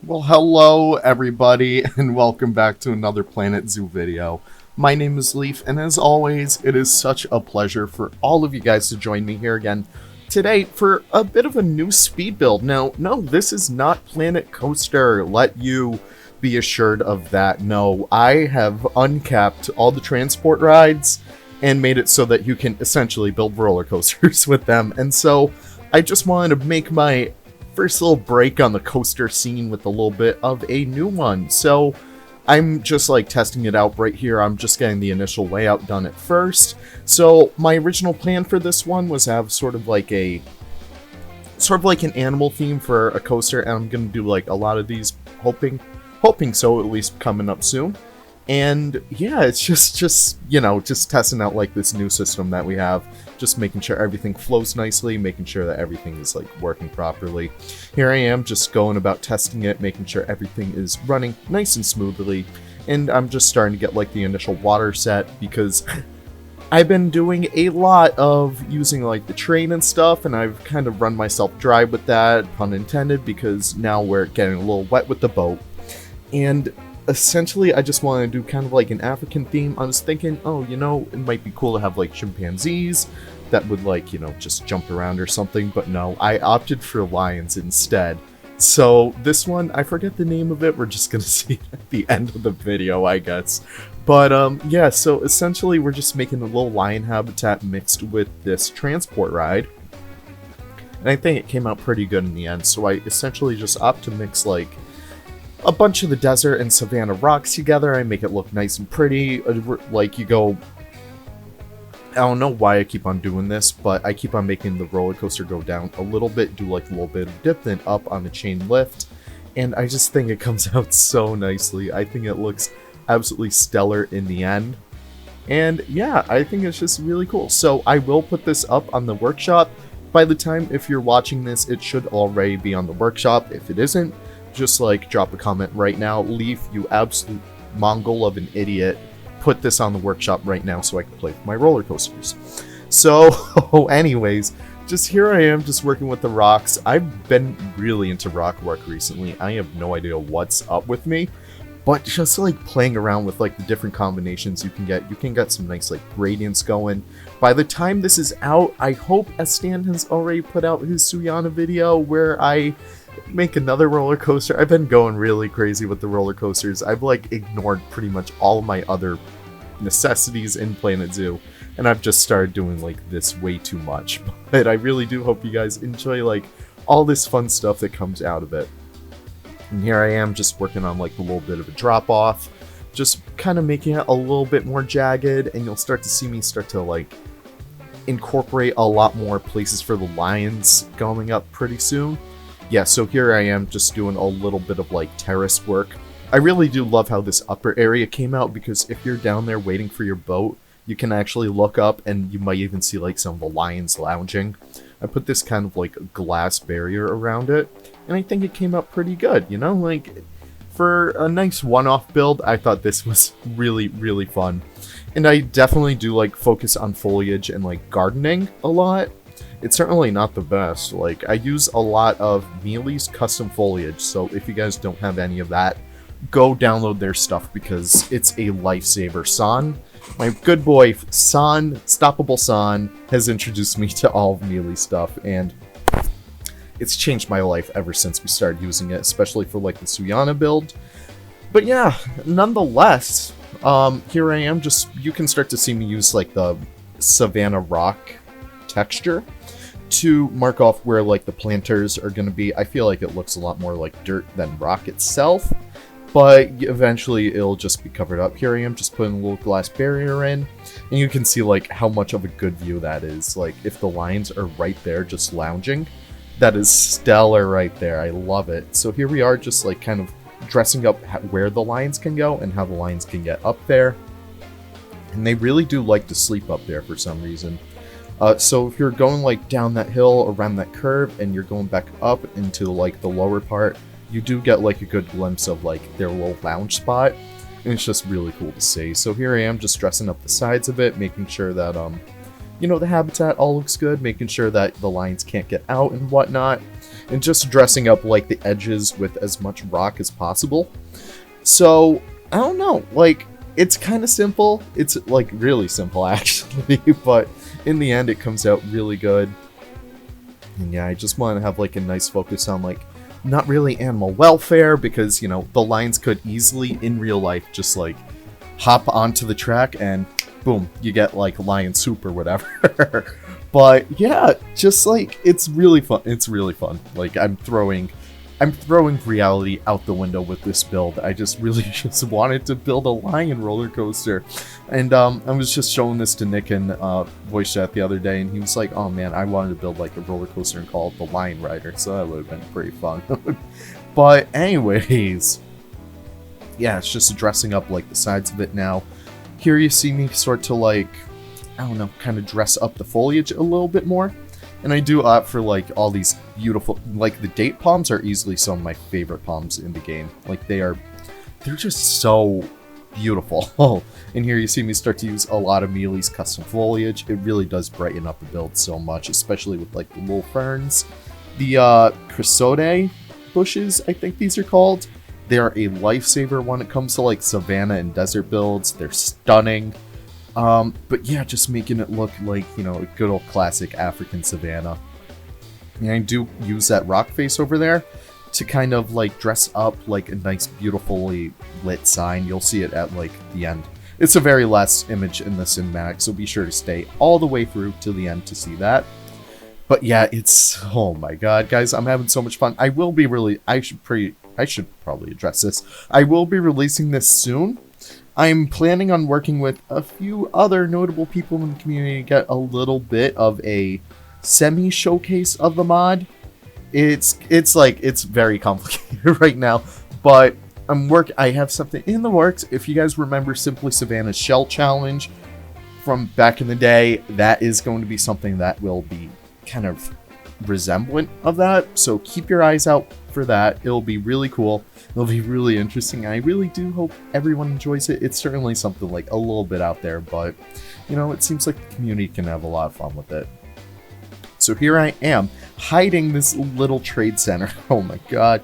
Well, hello everybody, and welcome back to another Planet Zoo video. My name is Leaf, and as always, it is such a pleasure for all of you guys to join me here again today for a bit of a new speed build. Now, no, this is not Planet Coaster, let you be assured of that. No, I have uncapped all the transport rides and made it so that you can essentially build roller coasters with them, and so I just wanted to make my first little break on the coaster scene with a little bit of a new one. So I'm just like testing it out right here. I'm just getting the initial layout done at first. So my original plan for this one was to have sort of like an animal theme for a coaster, and I'm gonna do like a lot of these, hoping so, at least coming up soon. And yeah, it's just testing out like this new system that we have, just making sure everything flows nicely, making sure that everything is like working properly. Here I am just going about testing it, making sure everything is running nice and smoothly, and I'm just starting to get like the initial water set because I've been doing a lot of using like the train and stuff, and I've kind of run myself dry with that, pun intended, because now we're getting a little wet with the boat. And essentially, I just want to do kind of like an African theme. I was thinking, oh, it might be cool to have like chimpanzees that would like, just jump around or something, but no, I opted for lions instead. So this one, I forget the name of it, we're just gonna see it at the end of the video, I guess. But yeah, so essentially we're just making a little lion habitat mixed with this transport ride. And I think it came out pretty good in the end, so I essentially just opt to mix like a bunch of the desert and savanna rocks together. I make it look nice and pretty. Like you go, I don't know why I keep on doing this, but I keep on making the roller coaster go down a little bit, do like a little bit of dip, then up on the chain lift, and I just think it comes out so nicely. I think it looks absolutely stellar in the end, and yeah, I think it's just really cool. So I will put this up on the workshop. By the time if you're watching this, it should already be on the workshop. If it isn't, just like drop a comment right now. Leaf, you absolute Mongol of an idiot, put this on the workshop right now so I can play with my roller coasters. So anyways, just here I am just working with the rocks. I've been really into rock work recently. I have no idea what's up with me, but just like playing around with like the different combinations you can get some nice like gradients going. By the time this is out, I hope Stan has already put out his Suyana video where I make another roller coaster. I've been going really crazy with the roller coasters. I've like ignored pretty much all my other necessities in Planet Zoo, and I've just started doing like this way too much. But I really do hope you guys enjoy like all this fun stuff that comes out of it. And here I am just working on like a little bit of a drop off, just kind of making it a little bit more jagged, and you'll start to see me start to like incorporate a lot more places for the lions going up pretty soon. Yeah, so here I am just doing a little bit of like terrace work. I really do love how this upper area came out, because if you're down there waiting for your boat, you can actually look up and you might even see like some of the lions lounging. I put this kind of like glass barrier around it, and I think it came out pretty good, like for a nice one-off build. I thought this was really, really fun. And I definitely do like focus on foliage and like gardening a lot. It's certainly not the best. Like, I use a lot of Mealy's custom foliage, so if you guys don't have any of that, go download their stuff because it's a lifesaver. San, my good boy San, Stoppable San, has introduced me to all of Mealy's stuff, and it's changed my life ever since we started using it, especially for like the Suyana build. But yeah, nonetheless, here I am. Just, you can start to see me use like the savanna rock texture to mark off where like the planters are going to be. I feel like it looks a lot more like dirt than rock itself, but eventually it'll just be covered up. Here I am just putting a little glass barrier in, and you can see like how much of a good view that is. Like if the lions are right there just lounging, that is stellar right there. I love it. So here we are just like kind of dressing up where the lions can go and how the lions can get up there, and they really do like to sleep up there for some reason. So if you're going like down that hill around that curve and you're going back up into like the lower part, you do get like a good glimpse of like their little lounge spot, and it's just really cool to see. So here I am just dressing up the sides of it, making sure that the habitat all looks good, making sure that the lions can't get out and whatnot. and just dressing up like the edges with as much rock as possible. So I don't know, like, it's kind of simple. It's like really simple actually, but in the end it comes out really good. And yeah, I just want to have like a nice focus on like not really animal welfare, because, you know, the lions could easily in real life just like hop onto the track and boom, you get like lion soup or whatever. But yeah, just like, it's really fun. It's really fun. Like, I'm throwing reality out the window with this build. I just really just wanted to build a lion roller coaster. And I was just showing this to Nick in voice chat the other day, and he was like, oh man, I wanted to build like a roller coaster and call it the Lion Rider, so that would have been pretty fun. But anyways, yeah, it's just dressing up like the sides of it now. Here you see me start to like, I don't know, kind of dress up the foliage a little bit more. And I do opt for like all these beautiful, like the date palms are easily some of my favorite palms in the game. Like they're just so beautiful. And here you see me start to use a lot of Mealy's custom foliage. It really does brighten up the build so much, especially with like the little ferns. The chrysoide bushes, I think these are called. They are a lifesaver when it comes to like savanna and desert builds. They're stunning. But yeah, just making it look like, you know, a good old classic African savanna. And I do use that rock face over there to kind of like dress up like a nice beautifully lit sign. You'll see it at like the end. It's the very last image in the cinematic, so be sure to stay all the way through to the end to see that. But yeah, it's, oh my god, guys, I'm having so much fun. I should probably address this. I will be releasing this soon. I'm planning on working with a few other notable people in the community to get a little bit of a semi-showcase of the mod. It's very complicated right now, but I have something in the works. If you guys remember Simply Savannah's Shell Challenge from back in the day, that is going to be something that will be kind of resemblant of that, so keep your eyes out for that. It'll be really cool. It'll be really interesting. I really do hope everyone enjoys it. It's certainly something like a little bit out there, but you know, it seems like the community can have a lot of fun with it. So here I am, hiding this little trade center. Oh my god.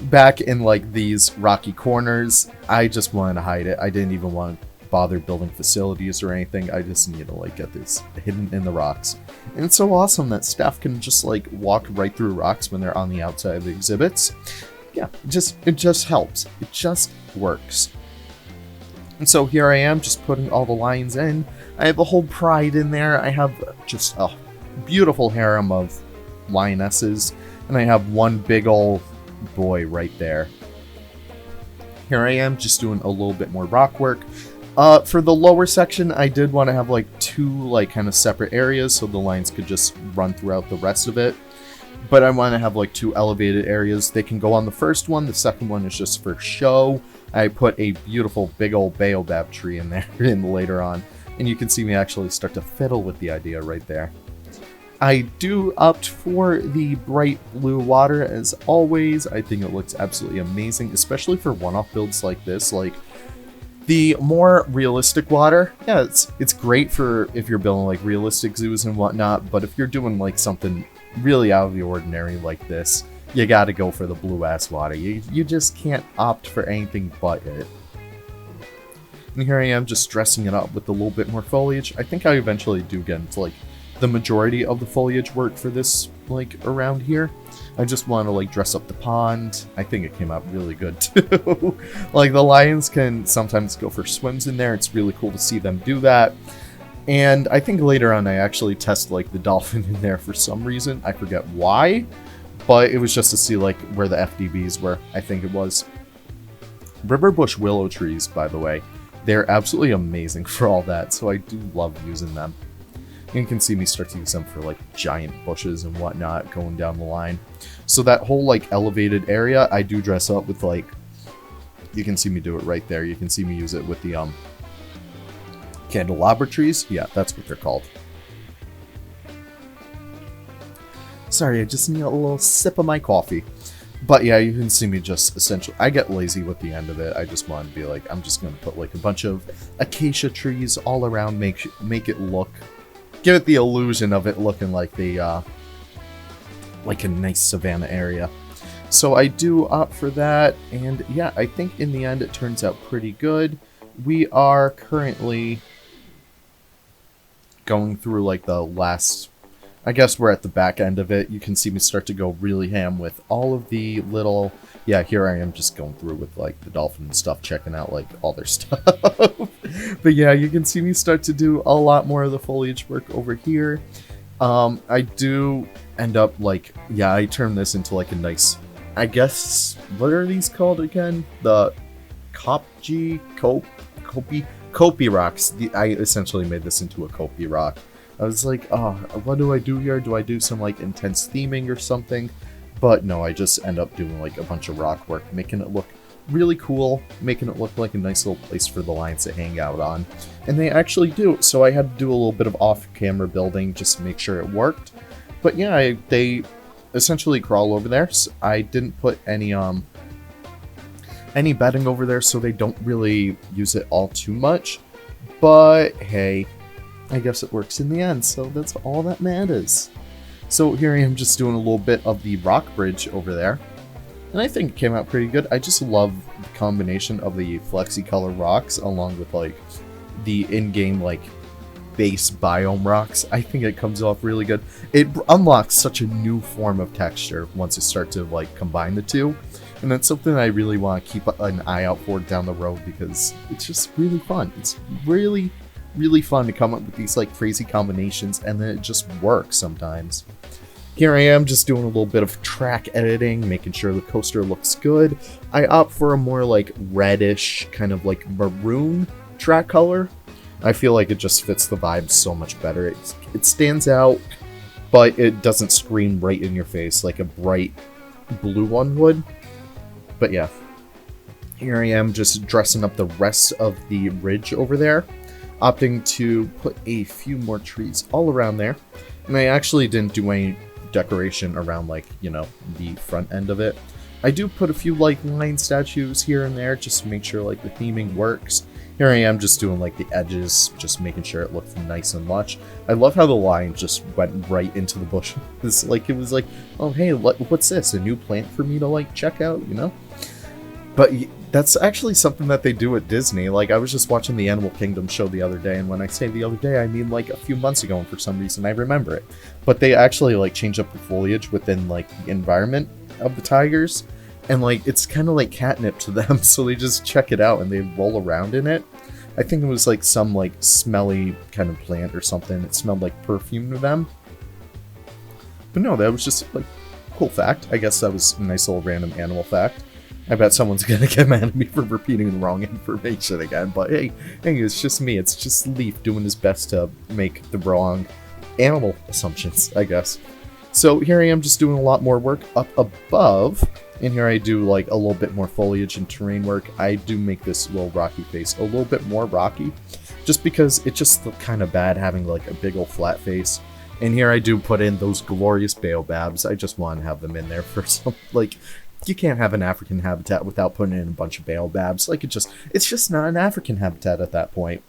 Back in like these rocky corners. I just wanted to hide it. I didn't even want to bother building facilities or anything. I just need to like get this hidden in the rocks. And it's so awesome that staff can just like walk right through rocks when they're on the outside of the exhibits. Yeah, it just helps. It just works. And so here I am, just putting all the lions in. I have a whole pride in there. I have just a beautiful harem of lionesses, and I have one big old boy right there. Here I am, just doing a little bit more rock work. For the lower section, I did want to have like two like kind of separate areas so the lions could just run throughout the rest of it. But I want to have like two elevated areas. They can go on the first one. The second one is just for show. I put a beautiful big old baobab tree in there later on. And you can see me actually start to fiddle with the idea right there. I do opt for the bright blue water as always. I think it looks absolutely amazing, especially for one-off builds like this. Like, the more realistic water, yeah, it's great for if you're building like realistic zoos and whatnot, but if you're doing like something really out of the ordinary like this, you gotta go for the blue ass water. You just can't opt for anything but it. And here I am just dressing it up with a little bit more foliage. I think I eventually do get into like the majority of the foliage work for this like around here. I just want to like dress up the pond. I think it came out really good too. Like the lions can sometimes go for swims in there. It's really cool to see them do that. And I think later on I actually test like the dolphin in there for some reason. I forget why, but it was just to see like where the FDBs were, I think it was. Riverbush willow trees, by the way. They're absolutely amazing for all that, so I do love using them. And you can see me start to use them for like giant bushes and whatnot going down the line. So that whole like elevated area, I do dress up with like, you can see me do it right there. You can see me use it with the candelabra trees. Yeah, that's what they're called. Sorry, I just need a little sip of my coffee. But yeah, you can see me just essentially, I get lazy with the end of it. I just want to be like, I'm just going to put like a bunch of acacia trees all around, make it look, give it the illusion of it looking like the like a nice savanna area. So I do opt for that, and yeah, I think in the end it turns out pretty good. We are currently going through like the last, I guess we're at the back end of it. You can see me start to go really ham with all of the little, yeah, here I am just going through with like the dolphin and stuff, checking out like all their stuff. But yeah, you can see me start to do a lot more of the foliage work over here. I do end up like, yeah, I turn this into like a nice, I guess, what are these called again? The Kopi rocks. I essentially made this into a Kopi rock. I was like, oh, what do I do here? Do I do some like intense theming or something? But no, I just end up doing like a bunch of rock work, making it look really cool, making it look like a nice little place for the lions to hang out on. And they actually do, so I had to do a little bit of off-camera building just to make sure it worked. But yeah, they essentially crawl over there. So I didn't put any bedding over there, so they don't really use it all too much. But hey, I guess it works in the end, so that's all that matters. So here I am just doing a little bit of the rock bridge over there. And I think it came out pretty good. I just love the combination of the flexi-color rocks along with like the in-game like base biome rocks. I think it comes off really good. It unlocks such a new form of texture once you start to like combine the two. And that's something I really want to keep an eye out for down the road because it's just really fun. It's really, really fun to come up with these like crazy combinations, and then it just works sometimes. Here I am just doing a little bit of track editing, making sure the coaster looks good. I opt for a more like reddish, kind of like maroon track color. I feel like it just fits the vibe so much better. It stands out, but it doesn't scream right in your face like a bright blue one would. But yeah, here I am just dressing up the rest of the ridge over there, opting to put a few more trees all around there. And I actually didn't do any decoration around like, you know, the front end of it. I do put a few like lion statues here and there just to make sure like the theming works. Here I am just doing like the edges, just making sure it looks nice and lush. I love how the lion just went right into the bush. It's like, it was like, oh hey, what's this? A new plant for me to like check out, you know? But that's actually something that they do at Disney. Like, I was just watching the Animal Kingdom show the other day, and when I say the other day, I mean like a few months ago, and for some reason I remember it. But they actually like change up the foliage within like the environment of the tigers, and like it's kind of like catnip to them, so they just check it out and they roll around in it. I think it was like some like smelly kind of plant or something. It smelled like perfume to them. But no, that was just like cool fact. I guess that was a nice little random animal fact. I bet someone's gonna get mad at me for repeating the wrong information again, but hey, it's just me. It's just Leaf doing his best to make the wrong animal assumptions, I guess. So here I am just doing a lot more work up above, and here I do like a little bit more foliage and terrain work. I do make this little rocky face a little bit more rocky, just because it just looked kind of bad having like a big old flat face. And here I do put in those glorious baobabs. I just want to have them in there for some, like, you can't have an African habitat without putting in a bunch of baobabs. Like, it's just not an African habitat at that point.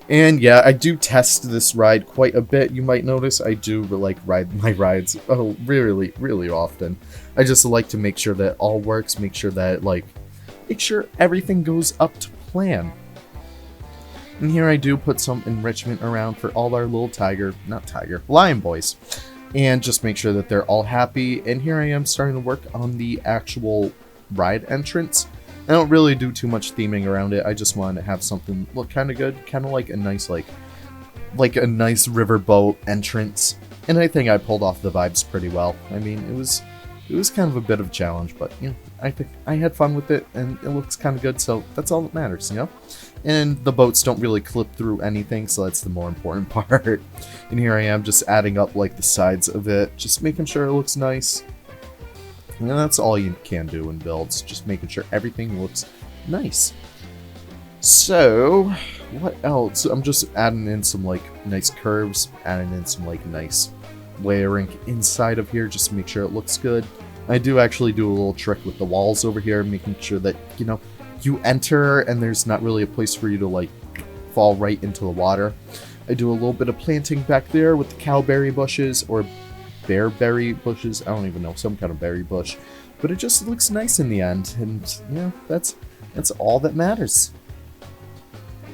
And yeah, I do test this ride quite a bit. You might notice I do like ride my rides really, really often. I just like to make sure that all works, make sure everything goes up to plan. And here I do put some enrichment around for all our little lion boys. And just make sure that they're all happy. And here I am starting to work on the actual ride entrance. I don't really do too much theming around it. I just wanted to have something look kind of good, kind of like a nice like a nice riverboat entrance. And I think I pulled off the vibes pretty well. I mean, it was kind of a bit of a challenge, but you know, I think I had fun with it, and it looks kind of good. So that's all that matters, you know. And the boats don't really clip through anything, so that's the more important part. And here I am just adding up like the sides of it, just making sure it looks nice. And that's all you can do in builds, just making sure everything looks nice. So, what else? I'm just adding in some like nice curves, adding in some like nice layering inside of here just to make sure it looks good. I do actually do a little trick with the walls over here, making sure that, you know, you enter and there's not really a place for you to like fall right into the water. I do a little bit of planting back there with the cowberry bushes, or bearberry bushes. I don't even know, some kind of berry bush. But it just looks nice in the end, and yeah, that's all that matters.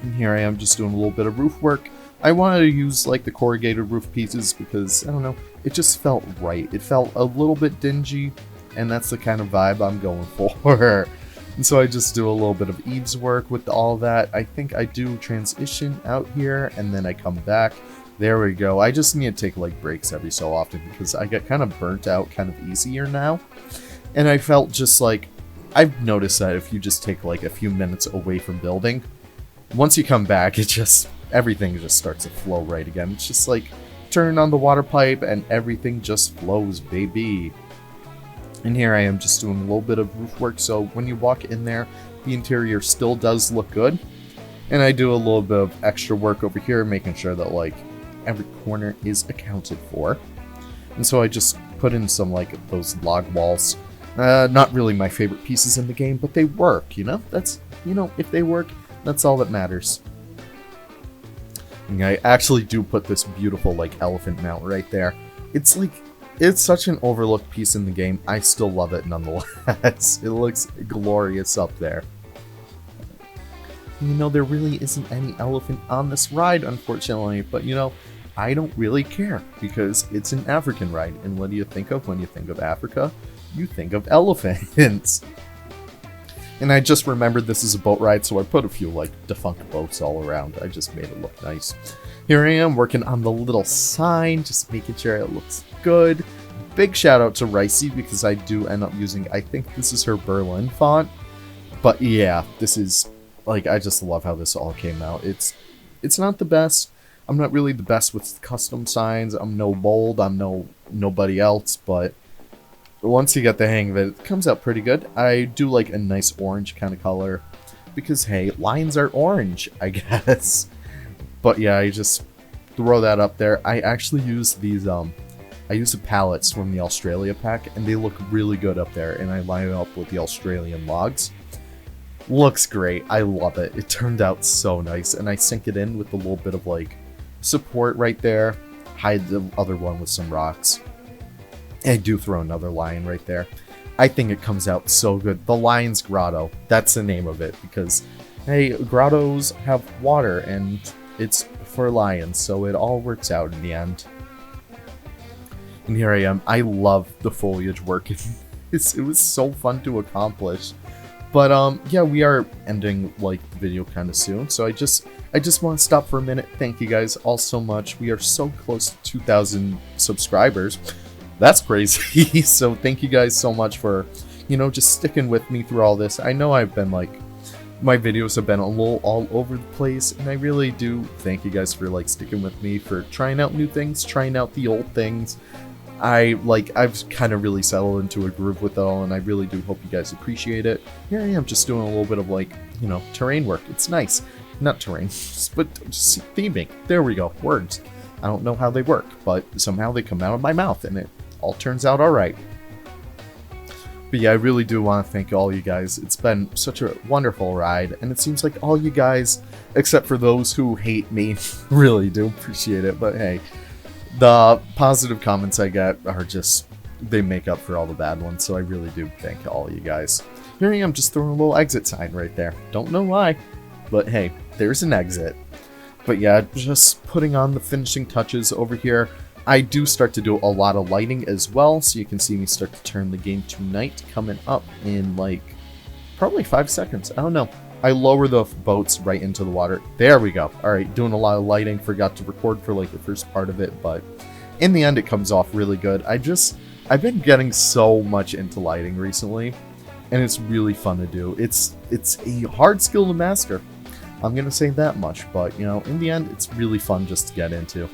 And here I am just doing a little bit of roof work. I wanted to use like the corrugated roof pieces because, I don't know, it just felt right. It felt a little bit dingy, and that's the kind of vibe I'm going for. And so I just do a little bit of eaves work with all that. I think I do transition out here, and then I come back. There we go. I just need to take like breaks every so often because I get kind of burnt out kind of easier now. And I felt just like, I've noticed that if you just take like a few minutes away from building, once you come back, everything just starts to flow right again. It's just like turning on the water pipe and everything just flows, baby. And here I am just doing a little bit of roof work, so when you walk in there, the interior still does look good. And I do a little bit of extra work over here, making sure that like every corner is accounted for. And so I just put in some like those log walls. Not really my favorite pieces in the game, but they work, you know? That's, you know, if they work, that's all that matters. And I actually do put this beautiful like elephant mount right there. It's like, it's such an overlooked piece in the game. I still love it nonetheless. It looks glorious up there. You know, there really isn't any elephant on this ride, unfortunately, but you know, I don't really care because it's an African ride. And what do you think of when you think of Africa? You think of elephants. And I just remembered this is a boat ride, so I put a few like defunct boats all around. I just made it look nice. Here I am working on the little sign, just making sure it looks good. Big shout out to Ricey because I do end up using, I think this is her Berlin font. But yeah, this is, like, I just love how this all came out. It's not the best. I'm not really the best with custom signs. I'm no bold. I'm nobody else, but once you get the hang of it, it comes out pretty good. I do like a nice orange kind of color because, hey, lions are orange, I guess. But yeah, I just throw that up there. I actually use these, I use the palettes from the Australia pack, and they look really good up there, and I line it up with the Australian logs. Looks great. I love it. It turned out so nice, and I sink it in with a little bit of, like, support right there. Hide the other one with some rocks. I do throw another lion right there. I think it comes out so good. The Lion's Grotto. That's the name of it, because, hey, grottos have water, and it's for lions, so it all works out in the end. And here I am. I love the foliage work. It was so fun to accomplish. But yeah, we are ending like the video kind of soon, so I just want to stop for a minute. Thank you guys all so much. We are so close to 2,000 subscribers. That's crazy. So thank you guys so much for, you know, just sticking with me through all this. I know I've been like, my videos have been a little all over the place, and I really do thank you guys for like sticking with me, for trying out new things, trying out the old things. I've kind of really settled into a groove with it all, and I really do hope you guys appreciate it. Here I am just doing a little bit of like, you know, terrain work. It's nice. Not terrain, but just theming. There we go. Words. I don't know how they work, but somehow they come out of my mouth, and it all turns out alright. But yeah, I really do want to thank all you guys. It's been such a wonderful ride, and it seems like all you guys, except for those who hate me, really do appreciate it. But hey, the positive comments I get are just, they make up for all the bad ones, so I really do thank all you guys. Here I am just throwing a little exit sign right there. Don't know why, but hey, there's an exit. But yeah, just putting on the finishing touches over here. I do start to do a lot of lighting as well, so you can see me start to turn the game to night coming up in like probably 5 seconds. I don't know. I lower the boats right into the water. There we go. Alright, doing a lot of lighting. Forgot to record for like the first part of it, but in the end it comes off really good. I've been getting so much into lighting recently, and it's really fun to do. It's a hard skill to master. I'm gonna say that much, but you know, in the end it's really fun just to get into.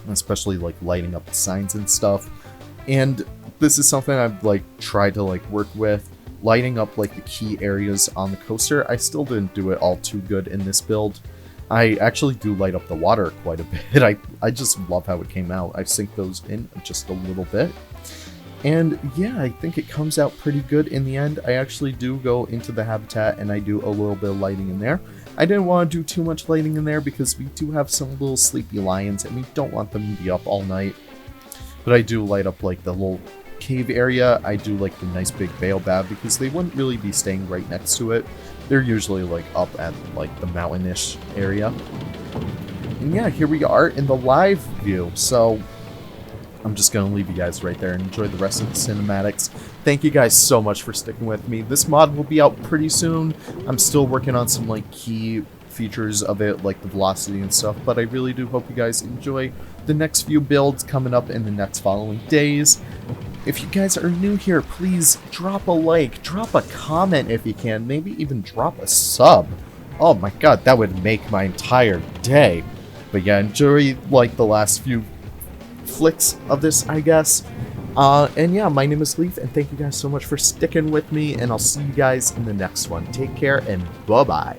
Especially like lighting up the signs and stuff. And this is something I've like tried to like work with, lighting up like the key areas on the coaster. I still didn't do it all too good in this build. I actually do light up the water quite a bit. I just love how it came out. I sink those in just a little bit. And yeah, I think it comes out pretty good in the end. I actually do go into the habitat and I do a little bit of lighting in there. I didn't want to do too much lighting in there because we do have some little sleepy lions and we don't want them to be up all night. But I do light up like the little cave area. I do like the nice big baobab because they wouldn't really be staying right next to it. They're usually like up at like the mountainish area. And yeah, here we are in the live view. So I'm just going to leave you guys right there and enjoy the rest of the cinematics. Thank you guys so much for sticking with me. This mod will be out pretty soon. I'm still working on some like key features of it, like the velocity and stuff, but I really do hope you guys enjoy the next few builds coming up in the next following days. If you guys are new here, please drop a like, drop a comment if you can, maybe even drop a sub. Oh my god, that would make my entire day. But yeah, enjoy like the last few flicks of this, I guess. And yeah, my name is Leaf, and thank you guys so much for sticking with me, and I'll see you guys in the next one. Take care, and bye-bye.